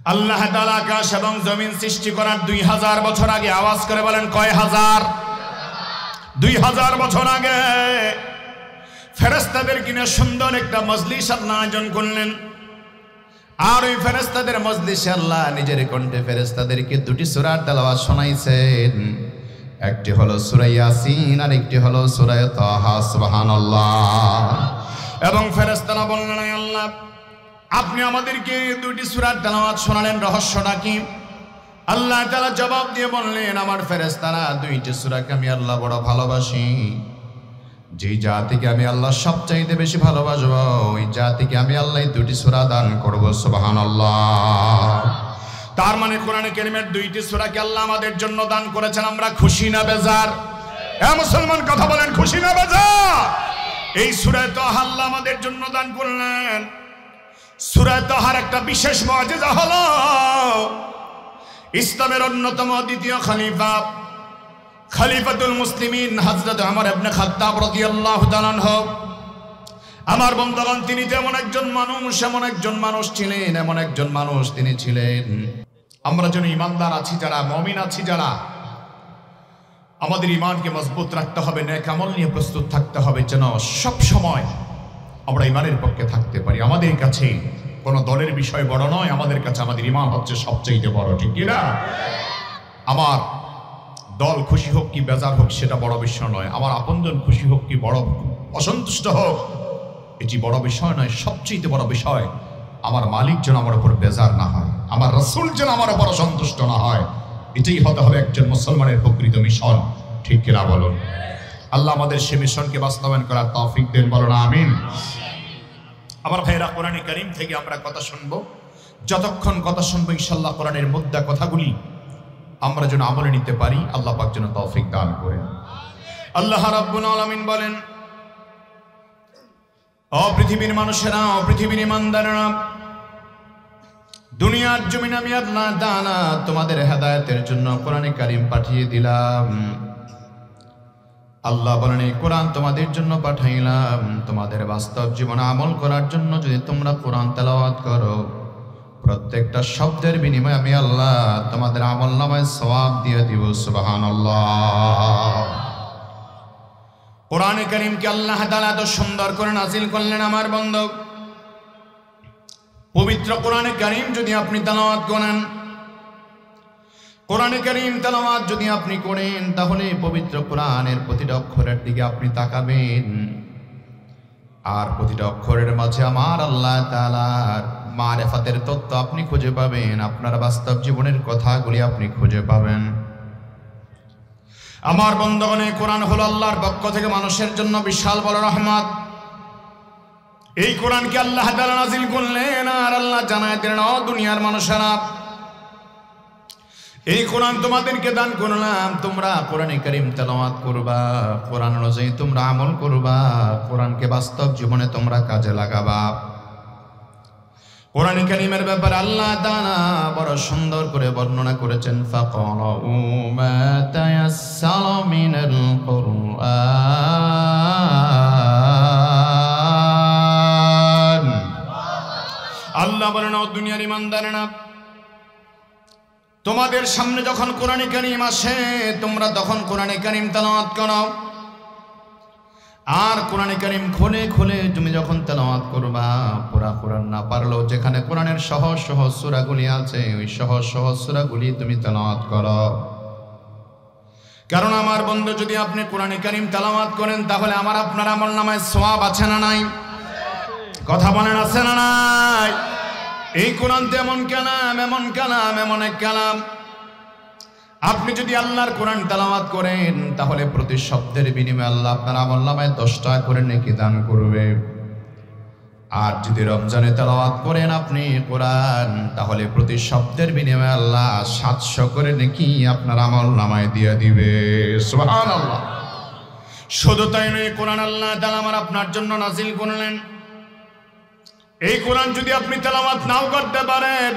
আল্লাহ তাআলা আকাশ এবং জমিন সৃষ্টি করার 2000 বছর আগে, আওয়াজ করে বলেন কয় হাজার? 2000 বছর আগে ফেরেশতাদের কিনে সুন্দর একটা মজলিস আল্লাহ আয়োজন করলেন। আর ওই ফেরেশতাদের মজলিসে আল্লাহ নিজের কণ্ঠে ফেরেশতাদেরকে দুটি সূরার তেলাওয়াত শোনাইছেন। একটি হলো সূরা ইয়াসিন আর একটি হলো সূরা তাহা। সুবহানাল্লাহ। এবং ফেরেশতারা বললেন, আল্লাহ আপনি আমাদেরকে দুটি সূরার তেলাওয়াত শোনালেন, রহস্যটা কি? আল্লাহ তাআলা জবাব দিয়ে বললেন, আমার ফেরেশতারা দুইটি সূরাকে আমি আল্লাহ বড় ভালোবাসি। যে জাতিকে আমি আল্লাহ সবচাইতে বেশি ভালোবাসবো, ওই জাতিকে আমি আল্লাহ দুটি সূরা দান করব। সুবহানাল্লাহ। তার মানে কোরআনে কারীমের দুইটি সূরাকে আল্লাহ আমাদের জন্য দান করেছেন। আমরা খুশি না বেজার? এ মুসলমান কথা বলেন, খুশি না বেজার? এই সূরা তাহা আল্লাহ আমাদের জন্য দান করলেন। সূরা তাহার একটা বিশেষ মুআজিজা হলো ইসলামের অন্যতম দ্বিতীয় খলিফা, খলিফাতুল মুসলিমিন হযরত ওমর ইবনে খাত্তাব রাদিয়াল্লাহু তাআলা আনহু, আমার বন্ধুগণ, তিনি যেমন একজন মানুষ ছিলেন, এমন একজন মানুষ তিনি ছিলেন। আমরা যেন ইমানদার আছি যারা, মুমিন আছি যারা, আমাদের ইমানকে মজবুত রাখতে হবে, নেক আমল নিয়ে প্রস্তুত থাকতে হবে, যেন সব সময় আমরা ইমানের পক্ষে থাকতে পারি। আমাদের কাছে কোনো দলের বিষয় বড় নয়, আমাদের কাছে আমাদের ইমান হচ্ছে সবচেয়ে বড়, ঠিক কি না? আমার দল খুশি হোক কি বেজার হোক সেটা বড় বিষয় নয়, আমার আপনজন খুশি হোক কি বড় অসন্তুষ্ট হোক এটি বড় বিষয় নয়। সবচেয়ে বড় বিষয় আমার মালিক যেন আমার উপর বেজার না হয়, আমার রাসূল যেন আমার উপর অসন্তুষ্ট না হয়। এটাই হতে হবে একজন মুসলমানের প্রকৃত মিশন, ঠিক কিনা বলুন? আল্লাহ আমাদের সে মিশনকে বাস্তবায়ন করার তৌফিক দেন, বলুন আমিন। আমার ভাইরা, কোরআনে কারীম থেকে আমরা কথা শুনবো। যতক্ষণ কথা শুনবো ইনশাআল্লাহ কোরআনের মুদ্রা কথাগুলি আমরা যেন আমলে নিতে পারি, আল্লাহ পাক যেন তৌফিক দান করেন। আল্লাহ রাব্বুল আলামিন বলেন, ও পৃথিবীর মানুষেরা, ও পৃথিবীর ইমানদারেরা, দুনিয়ার জমিনে আমি আল্লাহ তাআলা তোমাদের হেদায়েতের জন্য কোরআনে কারীম পাঠিয়ে দিলাম। আল্লাহ বলেন, এই কোরআন তোমাদের জন্য পাঠাইলাম তোমাদের বাস্তব জীবনে আমল করার জন্য। যদি তোমরা কোরআন তেলাওয়াত করো, প্রত্যেকটা শব্দের বিনিময়ে আমি আল্লাহ তোমাদের আমলনামায় সওয়াব দিয়ে দিব। সুবহানাল্লাহ। কোরআনে কারীমকে আল্লাহ তাআলা এত সুন্দর করে নাযিল করলেন। আমার বন্ধু, পবিত্র কোরআনে কারীম যদি আপনি তেলাওয়াত করেন, কোরআনে কারীম তেলাওয়াত যদি আপনি করেন, তাহলে পবিত্র কোরআনের প্রতিটা অক্ষরের দিকে আপনি তাকাবেন, আর প্রতিটা অক্ষরের মাঝে আমার আল্লাহ তাআলার মারিফাতের তত্ত্ব আপনি খুঁজে পাবেন, আপনার বাস্তব জীবনের কথাগুলি আপনি খুঁজে পাবেন। আমার বন্ধুগণ, এই কোরআন হলো আল্লাহর পক্ষ থেকে মানুষের জন্য বিশাল বড় রহমত। এই কোরআনকে আল্লাহ তাআলা নাযিল করলেন, আর আল্লাহ জানায় দিলেন, ও দুনিয়ার মানুষেরা, এই কোরআন তোমাদেরকে দান করলাম, তোমরা কোরআনে কারীম তেলাওয়াত করবা, কোরআন অনুযায়ী তোমরা আমল করবা, কোরআনকে বাস্তব জীবনে তোমরা কাজে লাগাবা। কোরআনে কারীমের ব্যাপারে আল্লাহ তাআলা বড় সুন্দর করে বর্ণনা করেছেন, ফাকারাউ মা তায়াসসারা মিনাল কুরআন। আল্লাহ বলেন, ও দুনিয়ার ইমানদারেরা, তোমাদের সামনে যখন কোরআনে কারীম আসে, তোমরা তখন কোরআনে কারীম তেলাওয়াত করো। আর কোরআনে কারীম খুলে খুলে তুমি যখন তেলাওয়াত করবা, পুরা কোরআন না পারলেও যেখানে কোরআনের সহজ সহজ সূরাগুলি আছে, ওই সহজ সহজ সূরাগুলি তুমি তেলাওয়াত করো। কারণ আমার বন্ধু, যদি আপনি কোরআনে কারীম তেলাওয়াত করেন, তাহলে আমার আপনার আমলনামায় সওয়াব আছে না নাই? কথা বলেন, আছে না নাই? এই কোরআন তো এমন কালাম, এমন কালাম, এমন এক কালাম, আপনি যদি আল্লাহর কোরআন তেলাওয়াত করেন, তাহলে প্রতি শব্দের বিনিময়ে আল্লাহ আপনার আমলনামায় 10 টাকা করে নেকি দান করবে। আর যদি রমজানে তেলাওয়াত করেন আপনি কোরআন, তাহলে প্রতি শব্দের বিনিময়ে আল্লাহ 700 করে নেকি আপনার আমলনামায় দিয়ে দিবে। সুবহানাল্লাহ। শুধু তাই নয়, কোরআন আল্লাহ তাআলা আমার আপনার জন্য নাযিল করলেন। এই কোরআন যদি আপনি তেলাওয়াত নাও করতে পারেন,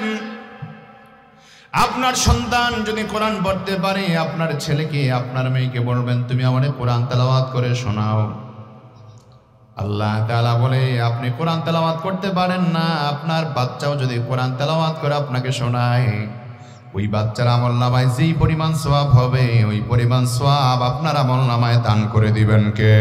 আপনার সন্তান যদি কোরআন পড়তে পারে, আপনার ছেলেকে, আপনার মেয়েকে বলবেন, তুমি আমাকে কোরআন তেলাওয়াত করে শোনাও। আল্লাহ তাআলা বলে আপনি কোরআন তেলাওয়াত করতে পারেন না, আপনার বাচ্চাও যদি কোরআন তেলাওয়াত করে আপনাকে শোনায়, ওই বাচ্চার আমলনামায় যেই পরিমাণ সওয়াব হবে ওই পরিমাণ সওয়াব আপনার আমলনামায় দান করে দিবেন কে?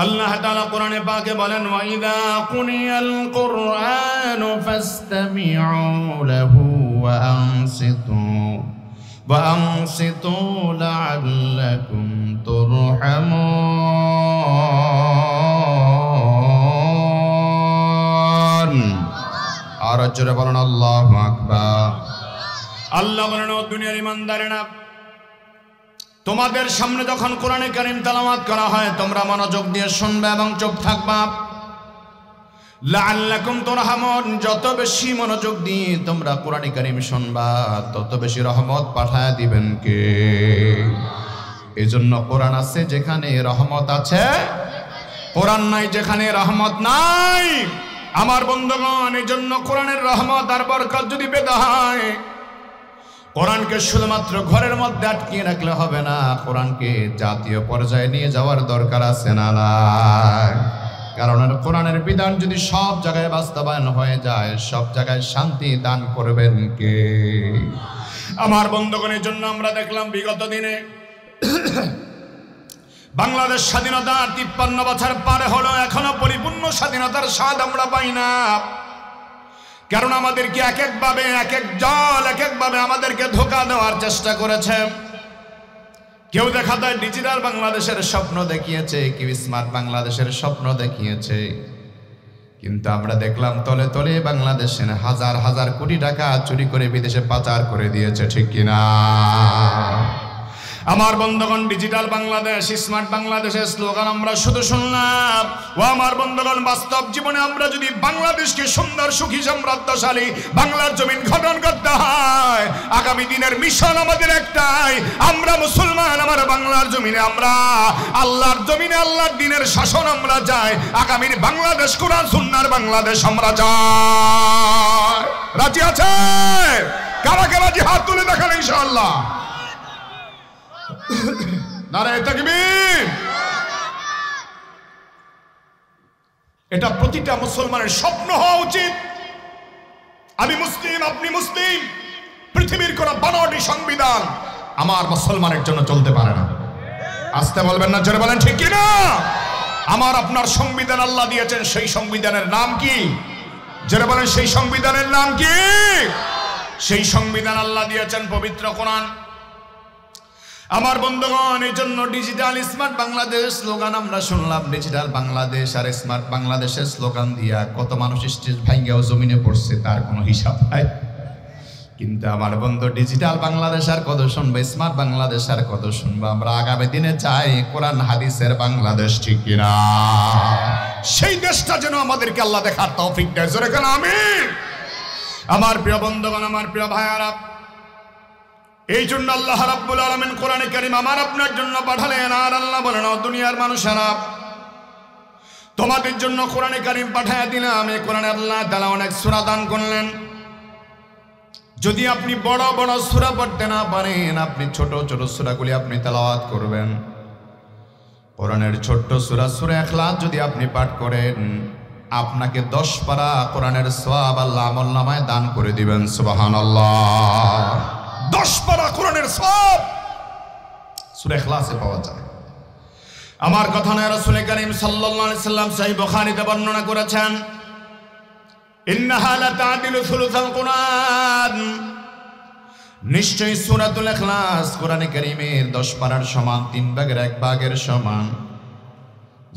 আল্লাহ তাআলা কোরআনে পাকে বলেন ওয়াইদা কুনিয়াল কুরআনু ফাসতামিউ লাহু ওয়া আনসিতু লাআল্লাকুম তুরহামুন। আর জোরে বলেন আল্লাহু আকবার। আল্লাহ বলেন ও দুনিয়ার ইমানদারেরা, তোমাদের সামনে যখন কোরআনে কারীম তেলাওয়াত করা হয় তোমরা মনোযোগ দিয়ে শুনবে এবং চুপ থাকবা। লাআল্লাকুম তুরহামুন, যত বেশি মনোযোগ দিয়ে তোমরা কোরআনে কারীম শুনবা তত বেশি রহমত পাঠায় দিবেন কে? এজন্য কোরআন আছে যেখানে রহমত আছে, কোরআন নাই যেখানে রহমত নাই। আমার বন্ধুগণ, এজন্য কোরআনের রহমত আর বরকত যদি পেতে হয় কোরআনকে শুধুমাত্র ঘরের মধ্যে আটকিয়ে রাখলে হবে না, কোরআনকে জাতীয় পর্যায়ে নিয়ে যাওয়ার দরকার আছে না? কারণ কোরআনের বিধান যদি সব জায়গায় বাস্তবায়ন হয়ে যায় সব জায়গায় শান্তি দান করবেন কে? আমার বন্ধুগণের জন্য আমরা দেখলাম বিগত দিনে বাংলাদেশ স্বাধীনতার 53 বছর পার হলো, এখনো পরিপূর্ণ স্বাধীনতার স্বাদ আমরা পাই না। কারণ আমাদেরকে এক একভাবে এক এক দল এক একভাবে আমাদেরকে ধোঁকা দেওয়ার চেষ্টা করেছে। কেউ দেখা যায় ডিজিটাল বাংলাদেশের স্বপ্ন দেখিয়েছে, কেউ স্মার্ট বাংলাদেশের স্বপ্ন দেখিয়েছে, কিন্তু আমরা দেখলাম তলে তলে বাংলাদেশের হাজার হাজার কোটি টাকা চুরি করে বিদেশে পাচার করে দিয়েছে, ঠিক কিনা? আমার বন্ধুগণ, ডিজিটাল বাংলাদেশ স্মার্ট বাংলাদেশের স্লোগান আমরা শুধু শুনলাম। ও আমার বন্ধুগণ, বাস্তব জীবনে আমরা যদি বাংলাদেশকে সুন্দর সুখী সমৃদ্ধশালী বাংলার জমিন গঠন করতে হয়, আগামী দিনের মিশন আমাদের একটাই, আমরা মুসলমান, আমার বাংলার জমিনে আমরা আল্লাহর জমিনে আল্লাহর দ্বীনের শাসন আমরা চাই। আগামীর বাংলাদেশ কোরআন সুন্নাহর বাংলাদেশ আমরা চাই। রাজি আছে? কারা কারা জিহাদ তুলে দেখান ইনশাআল্লাহ। নারায়ে তাকবীর। এটা প্রতিটা মুসলমানের স্বপ্ন হওয়া উচিত। আমি মুসলিম, আপনি মুসলিম, পৃথিবীর কোন বানোয়াটি সংবিধান আমার মুসলমানের জন্য চলতে পারে না। আসতে বলবেন না, জোরে বলেন ঠিক কি না? আমার আপনার সংবিধান আল্লাহ দিয়েছেন, সেই সংবিধানের নাম কি? জোরে বলেন, সেই সংবিধানের নাম কি? সেই সংবিধান আল্লাহ দিয়েছেন পবিত্র কোরআন। আমার বন্ধুগণ, এই জন্য ডিজিটাল স্মার্ট বাংলাদেশ স্লোগান আমরা শুনলাম। ডিজিটাল বাংলাদেশ আর স্মার্ট বাংলাদেশের স্লোগান দিয়া কত মানুষ স্টেজ ভাঙ্গিয়াও জমিনে পড়ছে তার কোনো হিসাব নাই। কিন্তু আমার বন্ধু, ডিজিটাল বাংলাদেশ আর কত শুনবে, স্মার্ট বাংলাদেশ আর কত শুনবো? আমরা আগামী দিনে চাই কোরআন হাদিসের বাংলাদেশ, ঠিক কিনা? সেই দেশটা যেন আমাদেরকে আল্লাহ দেখার তৌফিক দেয়। জোরে কেন আমিন। আমার প্রিয় বন্ধুগণ, আমার প্রিয় ভাইয়ারা, এই জন্য আল্লাহ রাব্বুল আলামিন কোরআনে কারীম আমার আপনার জন্য পাঠালেন। আর আল্লাহ বলেন, ও দুনিয়ার মানুষেরা, তোমাদের জন্য কোরআনে কারীম পাঠায়া দিলাম। এই কোরআনে আল্লাহ তাআলা অনেক সূরা দান করলেন। যদি আপনি বড় বড় সূরা পড়তে না পারেন, আপনি ছোট ছোট সূরাগুলি আপনি তেলাওয়াত করবেন। কোরআনের ছোট্ট সূরা সূরা ইখলাস যদি আপনি পাঠ করেন, আপনাকে 10 পারা কোরআনের সওয়াব আল্লাহ আমলনামায় দান করে দিবেন। সুবহানাল্লাহ। 10 পারা কোরআনের সওয়াব সূরা ইখলাসে পাওয়া যায়। আমার কথা নয়, রাসূল করিম সাল্লাল্লাহু আলাইহি সাল্লাম সহিহ বুখারীতে বর্ণনা করেছেন, ইন্নাহা লাতাদিলু সুলুসাল কুরআন, নিশ্চয়ই সূরাতুল ইখলাস কোরআনে কারীমের 10 পারার সমান, 3 ভাগের 1 ভাগের সমান।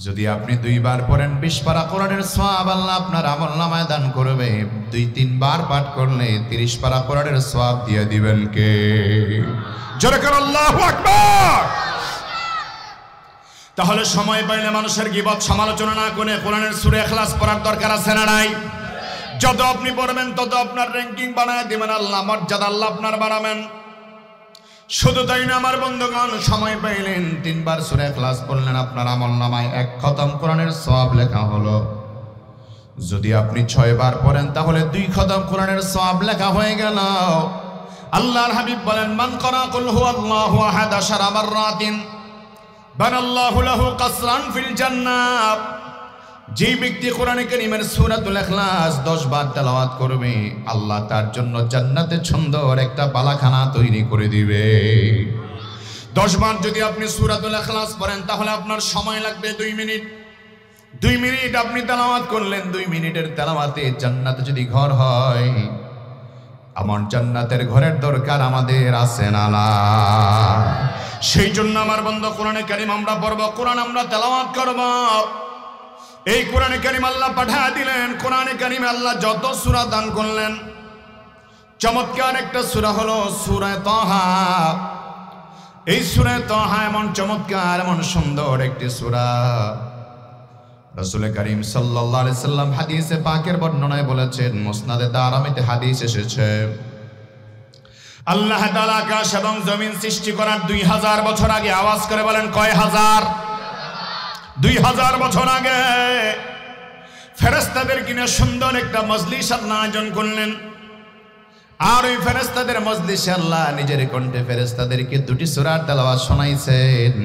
যদি আপনি 2 বার পড়েন 20 পারা কোরআনের সওয়াব আল্লাহ আপনার আমলনামায় দান করবে। 2-3 বার পাঠ করলে 30 পারা কোরআনের সওয়াব দিয়ে দিবেন কে? জোরে করে আল্লাহু আকবার। তাহলে সময় পাইলে মানুষের গীবত সমালোচনা না করে কোরআনের সূরা ইখলাস পড়ার দরকার আছে না নাই? যত আপনি পড়বেন তত আপনার র্যাঙ্কিং বানায় দিবেন আল্লাহ, মর্যাদা আল্লাহ আপনার বাড়াবেন। শুধু তাই না আমার বন্ধুগণ, সময় পাইলেন 3 বার সূরা ইখলাস পড়লেন, আপনার আমলনামায় 1 খতম কোরআনের সওয়াব লেখা হলো। যদি আপনি 6 বার পড়েন তাহলে 2 খতম কোরআনের সওয়াব লেখা হয়ে গেল। আল্লাহর হাবিব বলেন, মান ক্বারা কুল হুয়াল্লাহু আহাদ 10 মাররাতিন, বানাল্লাহু লাহু কাসরান ফিল জান্নাহ। যে ব্যক্তি কোরআনে কারীমের সূরাতুল ইখলাস 10 বার তেলাওয়াত করবে, আল্লাহ তার জন্য জান্নাতে সুন্দর একটা বালাখানা তৈরি করে দিবে। 10 বার যদি আপনি সূরাতুল ইখলাস পড়েন তাহলে আপনার সময় লাগবে 2 মিনিট। 2 মিনিট আপনি তেলাওয়াত করলেন, 2 মিনিটের তেলাওয়াতে জান্নাতে যদি ঘর হয়, আমার জান্নাতের ঘরের দরকার আমাদের আছে না না? সেই জন্য আমার বন্ধু কোরআনে কারীম আমরা পড়ব, কোরআন আমরা তেলাওয়াত করব। এই কোরআনে কারীম আল্লাহ পাঠিয়ে দিলেন। কোরআনে কারীমে আল্লাহ যত সূরা দান করলেন, চমৎকার একটা সূরা হলো সূরা তাহা। এই সূরা তাহা এমন চমৎকার, এমন সুন্দর একটি সূরা। রাসূল করিম সাল্লাল্লাহু আলাইহি সাল্লাম হাদিসে পাকের বর্ণনায় বলেছেন, মুসনাদে দারামিতে হাদিস এসেছে, আল্লাহ তাআলা আকাশ এবং জমিন সৃষ্টি করার 2000 বছর আগে, আওয়াজ করে বলেন কয় হাজার? 2000 বছর আগে ফেরেশতাদের কিনে সুন্দর একটা মজলিস আল্লাহ আয়োজন করলেন। আর ওই ফেরেশতাদের মজলিসে আল্লাহ নিজের কণ্ঠে ফেরেশতাদেরকে 2টি সূরার তেলাওয়াত শোনাইছেন।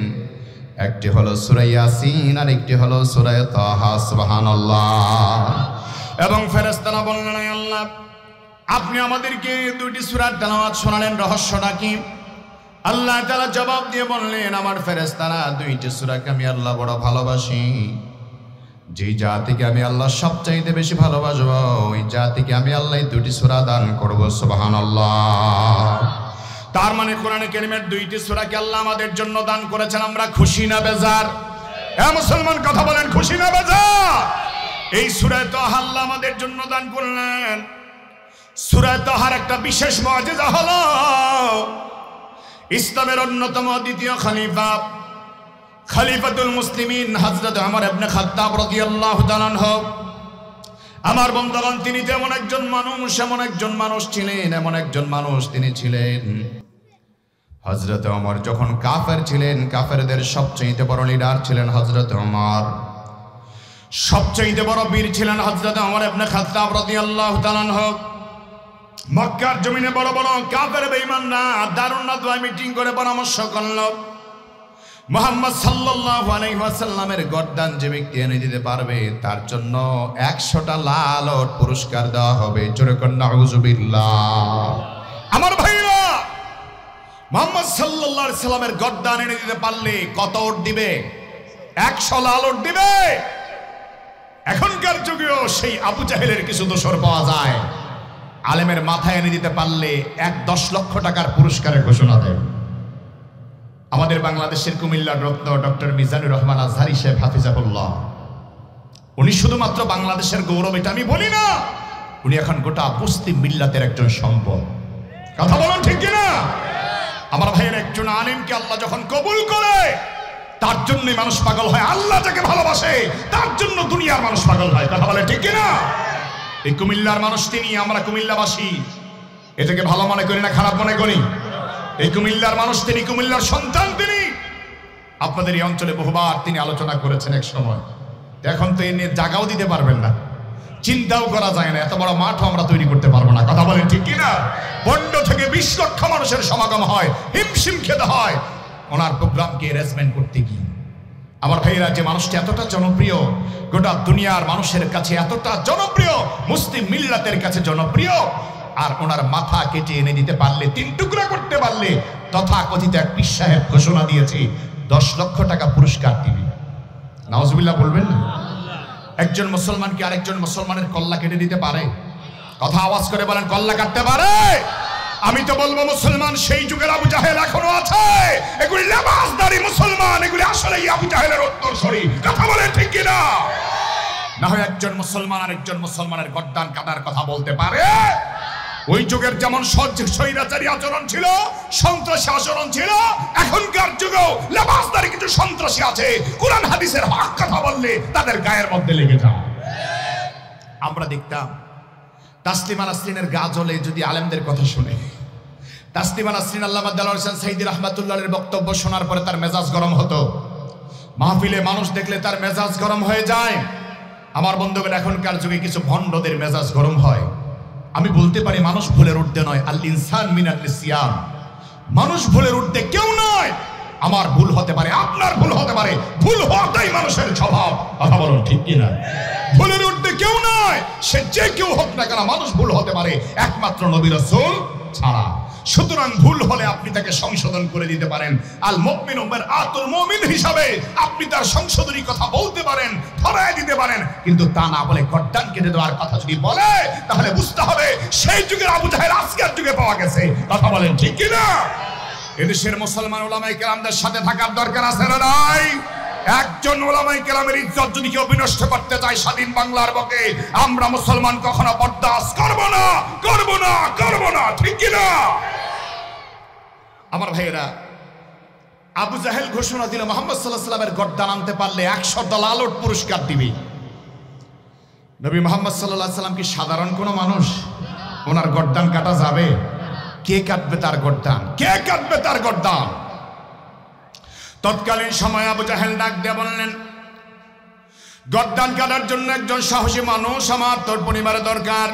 একটি হলো সূরা ইয়াসিন আর একটি হলো সূরা তাহা। সুবহানাল্লাহ। এবং ফেরেশতারা বললেন, আল্লাহ আপনি আমাদেরকে 2টি সূরার তেলাওয়াত শোনালেন, রহস্যটা কি? আল্লাহ তাআলা জবাব দিয়ে বললেন, আমার ফেরেশতারা 2টি সূরাকে আমি আল্লাহ বড় ভালোবাসি। যে জাতিকে আমি আল্লাহ সবচাইতে বেশি ভালোবাসবো, ওই জাতিকে আমি আল্লাহ 2টি সূরা দান করব। সুবহানাল্লাহ। তার মানে কোরআনে কারীমের 2টি সূরাকে আল্লাহ আমাদের জন্য দান করেছেন। আমরা খুশি না বেজার? এ মুসলমান কথা বলেন, খুশি না বেজার? এই সূরা তাহা আল্লাহ আমাদের জন্য দান করলেন। সূরা তাহার একটা বিশেষ মুআজিজা হলো, ইসলামের অন্যতম দ্বিতীয় খলিফা, খলিফাতুল মুসলিমিন হযরত ওমর ইবনে খাত্তাব রাদিয়াল্লাহু তাআলা আনহু, আমার বন্ধুগণ, তিনি যেমন একজন মানুষ, এমন একজন মানুষ ছিলেন, এমন একজন মানুষ তিনি ছিলেন। হযরত ওমর যখন কাফের ছিলেন, কাফেরদের সবচেয়ে বড় লিডার ছিলেন হযরত ওমর। সবচেয়ে বড় বীর ছিলেন হযরত ওমর ইবনে খাত্তাব রাদিয়াল্লাহু তাআলা আনহু। মক্কার জমিনে বড় বড় কাফের বেঈমানরা দারুন নাদওয়া মিটিং করে পরামর্শ করল, মুহাম্মদ সাল্লাল্লাহু আলাইহি ওয়াসাল্লামের গর্দান যে ব্যক্তি এনে দিতে পারবে, তার জন্য 100টা লাল ওট পুরস্কার দেওয়া হবে। জোরে কোন নাউযুবিল্লাহ। আমার ভাইরা, মুহাম্মদ সাল্লাল্লাহু আলাইহি ওয়াসাল্লামের গর্দান এনে দিতে পারলে কত ওট দিবে? 100 লাল ওট দিবে। এখনকার যুগেও সেই আবু জাহেলের কিছু দোসর পাওয়া যায়, আলেমের মাথায় এনে দিতে পারলে 10 লক্ষ টাকার পুরস্কারের ঘোষণা দেয়। আমাদের বাংলাদেশের কুমিল্লার রত্ন ডক্টর মিজানুর রহমান আজহারি সাহেব হাফিজাহুল্লাহ, উনি শুধুমাত্র বাংলাদেশের গৌরব এটা আমি বলি না, উনি এখন গোটা মুসলিম মিল্লাতের একজন সম্পদ। কথা বলেন ঠিক কিনা? আমার ভাইয়ের একজন আলেমকে আল্লাহ যখন কবুল করে, তার জন্যই মানুষ পাগল হয়। আল্লাহ যাকে ভালোবাসে তার জন্য দুনিয়ার মানুষ পাগল হয়। কথা বলে ঠিক কিনা? এই কুমিল্লার মানুষ তিনি, আমরা কুমিল্লাবাসী, এটাকে ভালো মনে করি না খারাপ মনে করি? এই কুমিল্লার মানুষ তিনি, কুমিল্লার সন্তান তিনি। আপনাদের এই অঞ্চলে বহুবার তিনি আলোচনা করেছেন এক সময়। এখন তো এ নিয়ে জায়গাও দিতে পারবেন না, চিন্তাও করা যায় না, এত বড় মাঠও আমরা তৈরি করতে পারবো না। কথা বলেন ঠিক কিনা? বন্ড থেকে 20 লক্ষ মানুষের সমাগম হয়, হিমশিম খেতে হয় ওনার প্রোগ্রামকে অ্যারেঞ্জমেন্ট করতে গিয়ে। আমার ভাইয়েরা, যে মানুষটি এতটা জনপ্রিয়, গোটা দুনিয়ার মানুষের কাছে এতটা জনপ্রিয়, মুসলিম মিল্লাতের কাছে জনপ্রিয়, আর ওনার মাথা কেটে এনে দিতে পারলে, 3 টুকরা করতে পারলে, তথাকথিত এক পীর সাহেব ঘোষণা দিয়েছে 10 লক্ষ টাকা পুরস্কার দিবে। নাউজুবিল্লাহ বলবেন না? একজন মুসলমানকে আরেকজন মুসলমানের কল্লা কেটে দিতে পারে? কথা আওয়াজ করে বলেন, কল্লা কাটতে পারে? আমি তো বলবো মুসলমান সেই যুগের আবু জাহেল এখনো আছে। এগুলি লেবাসদারি মুসলমান, এগুলি আসলে আবু জাহেলের উত্তরসূরি। কথা বলেন ঠিক কিনা? না হয় একজন মুসলমান আরেকজন মুসলমানের গর্দান কাটার কথা বলতে পারে? ওই যুগের যেমন স্বৈরাচারী আচরণ ছিল, সন্ত্রাসী আচরণ ছিল, এখনকার যুগেও লেবাসদারি কিছু সন্ত্রাসী আছে, কুরআন হাদিসের হক কথা বললে তাদের গায়ের মধ্যে লেগে যায়। আমরা দেখতাম তাসলিমা নাসরিনের গা জ্বলে যদি আলেমদের কথা শুনে। তাসলিমা নাসরিন আল্লামা দেলোয়ার হোসেন সাইদী রাহমাতুল্লাহর বক্তব্য শোনার পরে তার মেজাজ গরম হতো। মাহফিলে মানুষ দেখলে তার মেজাজ গরম হয়ে যায়। আমার বন্ধুগণ, এখনকার যুগে কিছু ভণ্ডদের মেজাজ গরম হয়। আমি বলতে পারি মানুষ ভুলের ঊর্ধ্বে নয়, আল ইনসান মিনাল নিসিয়ান। মানুষ ভুলের ঊর্ধ্বে কেউ নয়। আমার ভুল হতে পারে, আপনার ভুল হতে পারে, ভুল হওয়াটাই মানুষের স্বভাব। কথা বলুন ঠিক কিনা? ভুলের ঊর্ধ্বে কেউ নয়, সে যে কেউ হোক না কেন মানুষ ভুল হতে পারে, একমাত্র নবী রাসূল ছাড়া। সুতরাং ভুল হলে আপনি তাকে সংশোধন করে দিতে পারেন। আল মুমিনু মিরআতুল মুমিন হিসাবে আপনি তার সংশোধনী কথা বলতে পারেন, ধরায় দিতে পারেন, কিন্তু তা না বলে গর্দান কেটে দেওয়ার কথা যদি বলে তাহলে বুঝতে হবে সেই যুগের আবু জাহেল আজকের যুগে পাওয়া গেছে। কথা বলেন ঠিক কিনা? এদেশের মুসলমান উলামায়ে কেরামদের সাথে থাকার দরকার আছে না নাই? একজন উলামায়ে কেরামের ইজ্জত যদি কেউ বিনষ্ট করতে চায় স্বাধীন বাংলার বুকে, আমরা মুসলমান কখনো বরদাস্ত করব না, করব না, করব না। ঠিক কি না? আমার ভাইয়েরা, আবু জাহেল ঘোষণা দিল মুহাম্মদ সাল্লাল্লাহু আলাইহি ওয়াসাল্লামের গর্দান আনতে পারলে 100 ডলার পুরস্কার দিবে। নবী মুহাম্মদ সাল্লাল্লাহু আলাইহি ওয়াসাল্লাম কি সাধারণ কোনো মানুষ? ওনার গর্দান কাটা যাবে? কে কাটবে তার গর্দান? কে কাটবে তার গর্দান? তৎকালীন সময় আবু জাহেল ডাক দিয়ে বললেন, গর্দান কাটার জন্য একজন সাহসী মানুষ আমার তোর পরিবারে দরকার।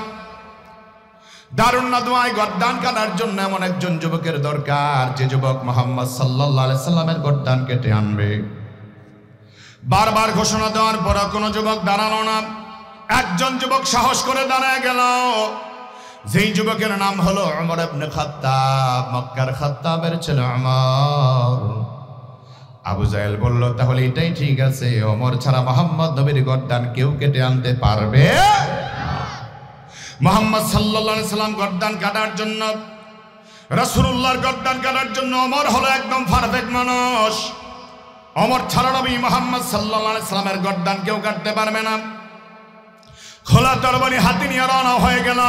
দারুন নাদওয়ায় গর্দান কাটার জন্য এমন একজন যুবকের দরকার যে যুবক মুহাম্মদ সাল্লাল্লাহু আলাইহি সাল্লামের গর্দান কেটে আনবে। বারবার ঘোষণা দেওয়ার পর কোনো যুবক দাঁড়ালো না। একজন যুবক সাহস করে দাঁড়ায় গেল, যেই যুবকের নাম হলো ওমর ইবনে খাত্তাব, মক্কার খাত্তাবের ছেলে ওমর। আবু জাহেল বলল, তাহলে এটাই ঠিক আছে, ওমর ছাড়া মুহাম্মদ নবীর গর্দান কেউ কেটে আনতে পারবে না। মুহাম্মদ সাল্লাল্লাহু আলাইহি সাল্লাম গর্দান কাটার জন্য, রাসূলুল্লাহর গর্দান কাটার জন্য ওমর হলো একদম পারফেক্ট মানুষ। ওমর ছাড়া নবী মুহাম্মদ সাল্লাল্লাহু আলাইহি সাল্লামের গর্দান কেউ কাটতে পারবে না। খোলা তরবারি হাতে নিয়ে রওনা হয়ে গেল।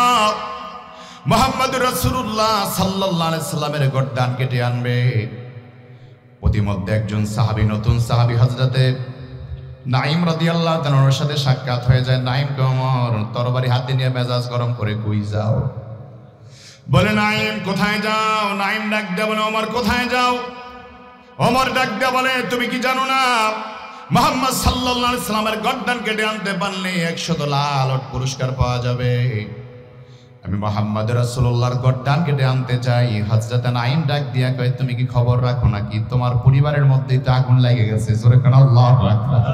মুহাম্মদুর রাসূলুল্লাহ সাল্লাল্লাহু আলাইহি সাল্লামের গর্দান কেটে আনবে। প্রতিমধ্যে একজন সাহাবী, নতুন সাহাবী হযরতে নাঈম রাদিয়াল্লাহু তাআলার সাথে সাক্ষাৎ হয়ে যায়। নাঈম ওমর তরবারি হাতে নিয়ে মেজাজ গরম করে, কই যাও? বলে, নাঈম কোথায় যাও? নাঈম ডাক দিয়ে বলে, ওমর কোথায় যাও? ওমর ডাক দিয়ে বলে, তুমি কি জানো না মুহাম্মদ সাল্লাল্লাহু আলাইহি সাল্লামের গর্দান কেটে আনতে পারলে 100 ডলার পুরস্কার পাওয়া যাবে। আমি মুহাম্মদ রাসূলুল্লাহর গর্দান কেটে আনতে চাই। হযরত নাঈম ডাক দিয়া কয়, তুমি কি খবর রাখো নাকি? তোমার পরিবারের মধ্যেই তো আগুন লেগে গেছে। জোরে কান আল্লাহু আকবার।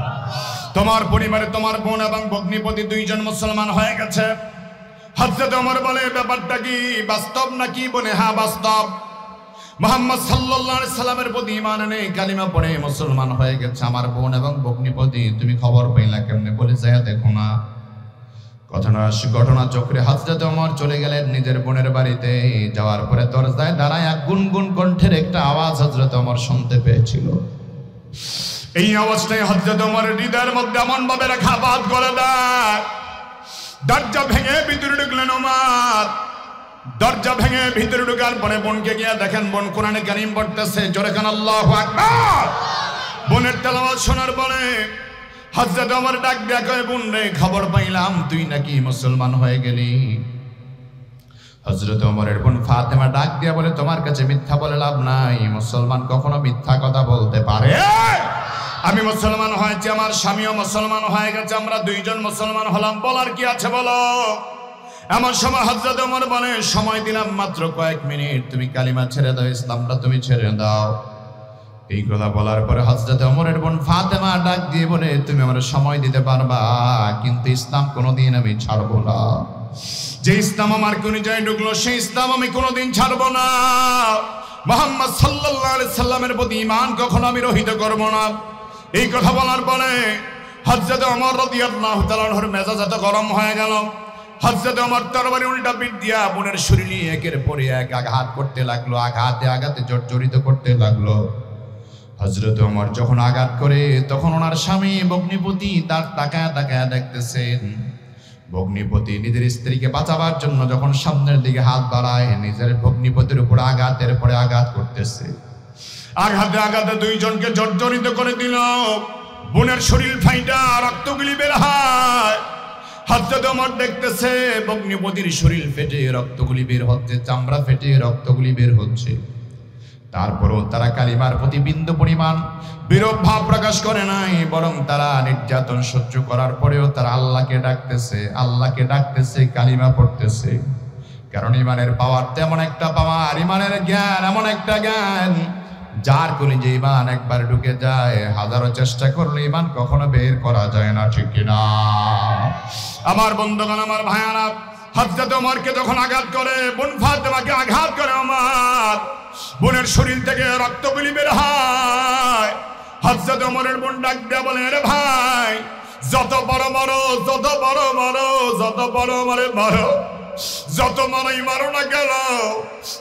তোমার পরিবারে তোমার বোন এবং ভগ্নিপতি দুইজন মুসলমান হয়ে গেছে। হযরত ওমর বলে, ব্যাপারটা কি বাস্তব নাকি? বলে, হ্যাঁ বাস্তব। মুহাম্মদ সাল্লাল্লাহু আলাইহি সাল্লামের প্রতি ঈমান এনে কালিমা পড়ে মুসলমান হয়ে গেছে আমার বোন এবং ভগ্নিপতি। তুমি খবর পাইলা কেমনে? বলে, যায় দেখো না। ঘটনা চক্রে হযরত ওমর চলে গেলেন নিজের বোনের বাড়িতে। যাওয়ার পরে দরজায় দাঁড়ায় গুনগুন কণ্ঠের একটা আওয়াজ হযরত ওমর শুনতে পেয়েছিল। এই আওয়াজটাই হযরত ওমরের হৃদয়ের মধ্যে এমন ভাবে আঘাত করে দেয়। দরজা ভেঙে ভিতরে ঢুকলেন ওমর। দরজা ভেঙে ভিতরে ঢুকার পরে বোনকে গিয়ে দেখেন বোন কোরআনে কারীম পড়তেছে। জোরে কান আল্লাহু আকবার। বোনের তেলাওয়াত শোনার পরে হযরত ওমর ডাক দিয়া কয়, বোন রে, খবর পাইলাম তুই নাকি মুসলমান হয়ে গেলি। হযরত ওমরের বোন ফাতেমা ডাক দিয়া বলে, তোমার কাছে মিথ্যা বলে লাভ নাই। মুসলমান কখনো মিথ্যা কথা বলতে পারে? আমি মুসলমান হয়েছি, আমার স্বামীও মুসলমান হয়ে গেছে, আমরা দুইজন মুসলমান হলাম, বলার কি আছে বলো? এমন সময় হযরত ওমর বলে, সময় দিলাম মাত্র কয়েক মিনিট, তুমি কালিমা ছেড়ে দাও, ইসলামটা তুমি ছেড়ে দাও। এই কথা বলার পরে হযরত ওমরের বোন ফাতেমা ডাক দিয়ে বলে, তুমি আমার সময় দিতে পারবা, কিন্তু ইসলাম কোনোদিন আমি ছাড়বো না। যে ইসলাম আমার কলিজায় ঢুকলো সেই ইসলাম আমি কোনোদিন ছাড়বো না। মুহাম্মদ সাল্লাল্লাহু আলাইহি সাল্লামের প্রতি ঈমান কখনো আমি রহিত করব না। এই কথা বলার পরে হযরত ওমর রাদিয়াল্লাহু তাআলা আনহুর মেজাজ এত গরম হয়ে গেল। হযরত ওমর তরবারি উল্টা পিঠ দিয়া বোনের শরীরে একের পর এক আঘাত করতে লাগলো, আঘাতে আঘাতে জর্জরিত করতে লাগলো। হযরত ওমর যখন আঘাত করে তখন ওনার স্বামী ভগ্নিপতি তার তাকায় তাকায় দেখতেছেন। ভগ্নিপতি নিজের স্ত্রীকে বাঁচাবার জন্য যখন সামনের দিকে হাত বাড়ায়, নিজের ভগ্নিপতির উপর আঘাতের পরে আঘাত করতেছে। আঘাতে আঘাতে দুইজনকে জর্জরিত করে দিল। বোনের শরীর ফাইটা রক্তগুলি বের হয়। হযরত ওমর দেখতেছে ভগ্নিপতির শরীর ফেটে রক্তগুলি বের হচ্ছে, চামড়া ফেটে রক্তগুলি বের হচ্ছে। তারপরও তারা কালিমার প্রতি বিন্দু পরিমাণ বিরূপ ভাব প্রকাশ করে নাই, বরং তারা নির্যাতন সহ্য করার পরেও তারা আল্লাহকে ডাকতেছে, আল্লাহকে ডাকতেছে, কালিমা পড়তেছে। কারণ ইমানের পাওয়ার তেমন একটা পাওয়ার, ইমানের জ্ঞান এমন একটা জ্ঞান যার কলিজে ঈমান একবার ঢুকে যায় হাজারো চেষ্টা করলে ঈমান কখনো বের করা যায় না, ঠিক কিনা? আমার বন্ধুগণ, আমার ভাইয়ারা, হযরত ওমরকে যখন আঘাত করে, বোন ফাতেমাকে আঘাত করে, আমার বোনের শরীর থেকে রক্তগুলি বের হয়। হযরত ওমরের বোন ডাক দিয়ে বলে, রে ভাই, যত বড় মারো, যত বড় মারো, যত বড় মারে মারো, যত মারাই মারো না গেল,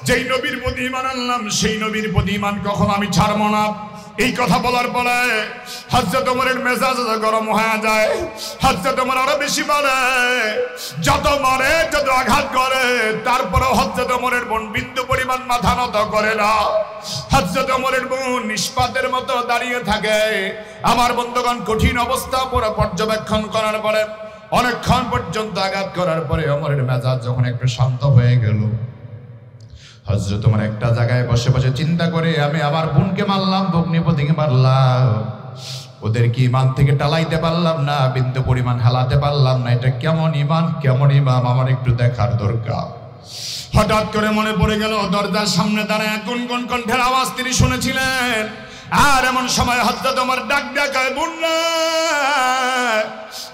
যেই নবীর প্রতি ঈমান আনলাম সেই নবীর প্রতি ঈমান কখনো আমি ছাড়বো না। এই কথা বলার পরে হযরত ওমরের মেজাজ গরম হয়ে যায়। হযরত ওমর আরো বেশি মারে, যত মারে, যত আঘাত করে, তারপরেও হযরত ওমরের বোন বিন্দু পরিমাণ মাথা নত করে না। হযরত ওমরের বোন নিষ্পাতের মতো দাঁড়িয়ে থাকে। আমার বন্ধুগণ, কঠিন অবস্থা পুরো পর্যবেক্ষণ করার পরে, অনেকক্ষণ পর্যন্ত আঘাত করার পরে ওমরের মেজাজ যখন একটু শান্ত হয়ে গেল, হযরত ওমর একটা জায়গায় বসে বসে চিন্তা করে, আমি আমার বোনকে মারলাম, ভগ্নিপতিকে মারলাম, ওদের কি ঈমান থেকে টালাইতে পারলাম না, বিন্দু পরিমাণ হালাতে পারলাম না, এটা কেমন ঈমান, কেমন ইমাম, আমার একটু দেখার দরকার। হঠাৎ করে মনে পড়ে গেল দরজার সামনে দাঁড়ায় গুনগুন কণ্ঠের আওয়াজ তিনি শুনেছিলেন। আর এমন সময় হযরত ওমর ডাক ডাকায়, বোন,